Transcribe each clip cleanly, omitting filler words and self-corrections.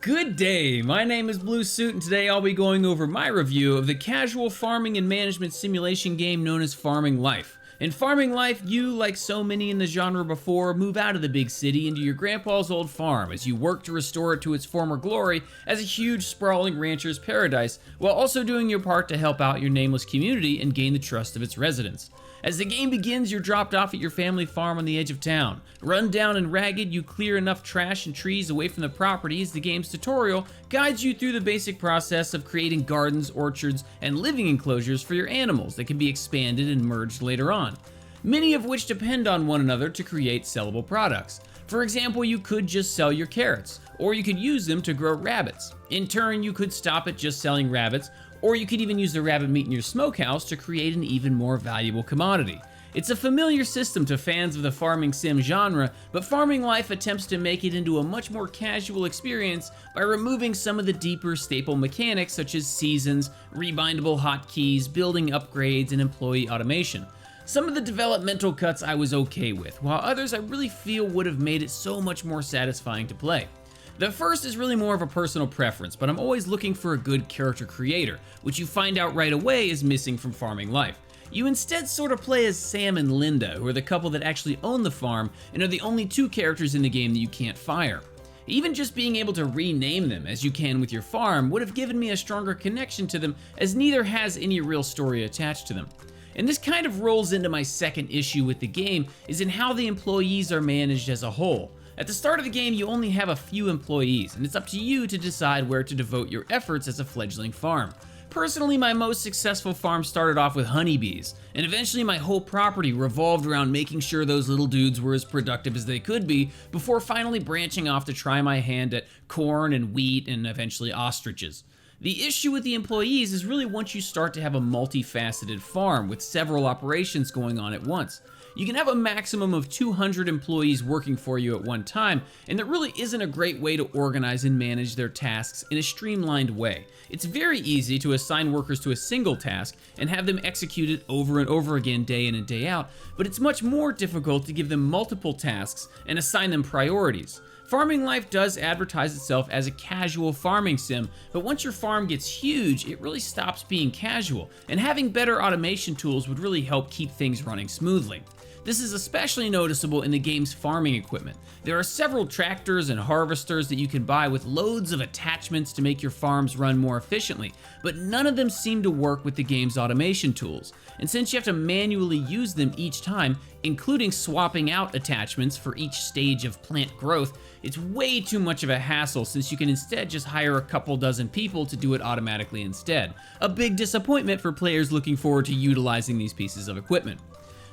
Good day, my name is Blue Suit and today I'll be going over my review of the casual farming and management simulation game known as Farming Life. In Farming Life, you, like so many in the genre before, move out of the big city into your grandpa's old farm as you work to restore it to its former glory as a huge sprawling rancher's paradise, while also doing your part to help out your nameless community and gain the trust of its residents. As the game begins, you're dropped off at your family farm on the edge of town. Run down and ragged, you clear enough trash and trees away from the property as the game's tutorial guides you through the basic process of creating gardens, orchards, and living enclosures for your animals that can be expanded and merged later on, many of which depend on one another to create sellable products. For example, you could just sell your carrots, or you could use them to grow rabbits. In turn, you could stop at just selling rabbits, or you could even use the rabbit meat in your smokehouse to create an even more valuable commodity. It's a familiar system to fans of the farming sim genre, but Farming Life attempts to make it into a much more casual experience by removing some of the deeper staple mechanics such as seasons, rebindable hotkeys, building upgrades, and employee automation. Some of the developmental cuts I was okay with, while others I really feel would have made it so much more satisfying to play. The first is really more of a personal preference, but I'm always looking for a good character creator, which you find out right away is missing from Farming Life. You instead sort of play as Sam and Linda, who are the couple that actually own the farm and are the only two characters in the game that you can't fire. Even just being able to rename them as you can with your farm would have given me a stronger connection to them, as neither has any real story attached to them. And this kind of rolls into my second issue with the game, is in how the employees are managed as a whole. At the start of the game, you only have a few employees, and it's up to you to decide where to devote your efforts as a fledgling farm. Personally, my most successful farm started off with honeybees, and eventually my whole property revolved around making sure those little dudes were as productive as they could be, before finally branching off to try my hand at corn and wheat and eventually ostriches. The issue with the employees is really once you start to have a multifaceted farm with several operations going on at once. You can have a maximum of 200 employees working for you at one time, and there really isn't a great way to organize and manage their tasks in a streamlined way. It's very easy to assign workers to a single task and have them execute it over and over again day in and day out, but it's much more difficult to give them multiple tasks and assign them priorities. Farming Life does advertise itself as a casual farming sim, but once your farm gets huge, it really stops being casual, and having better automation tools would really help keep things running smoothly. This is especially noticeable in the game's farming equipment. There are several tractors and harvesters that you can buy with loads of attachments to make your farms run more efficiently, but none of them seem to work with the game's automation tools. And since you have to manually use them each time, including swapping out attachments for each stage of plant growth, it's way too much of a hassle since you can instead just hire a couple dozen people to do it automatically instead. A big disappointment for players looking forward to utilizing these pieces of equipment.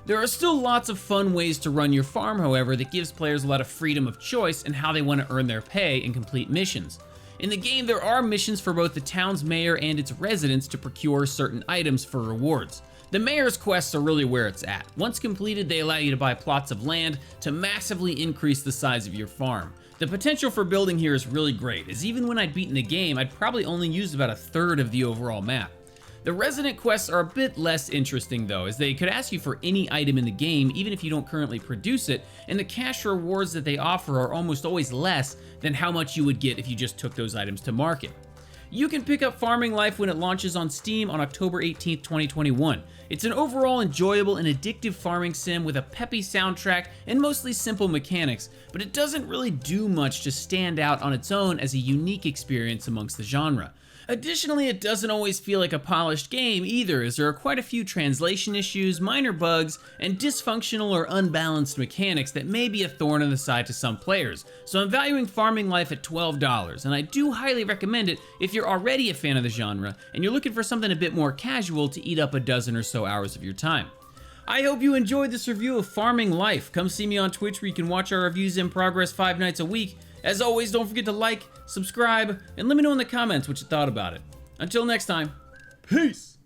There are still lots of fun ways to run your farm, however, that gives players a lot of freedom of choice in how they want to earn their pay and complete missions. In the game, there are missions for both the town's mayor and its residents to procure certain items for rewards. The mayor's quests are really where it's at. Once completed, they allow you to buy plots of land to massively increase the size of your farm. The potential for building here is really great, as even when I'd beaten the game, I'd probably only used about a third of the overall map. The resident quests are a bit less interesting though, as they could ask you for any item in the game even if you don't currently produce it, and the cash rewards that they offer are almost always less than how much you would get if you just took those items to market. You can pick up Farming Life when it launches on Steam on October 18th, 2021. It's an overall enjoyable and addictive farming sim with a peppy soundtrack and mostly simple mechanics, but it doesn't really do much to stand out on its own as a unique experience amongst the genre. Additionally, it doesn't always feel like a polished game either, as there are quite a few translation issues, minor bugs, and dysfunctional or unbalanced mechanics that may be a thorn in the side to some players. So I'm valuing Farming Life at $12, and I do highly recommend it if you're already a fan of the genre and you're looking for something a bit more casual to eat up a dozen or so hours of your time. I hope you enjoyed this review of Farming Life. Come see me on Twitch where you can watch our reviews in progress 5 nights a week. As always, don't forget to like, subscribe, and let me know in the comments what you thought about it. Until next time, peace!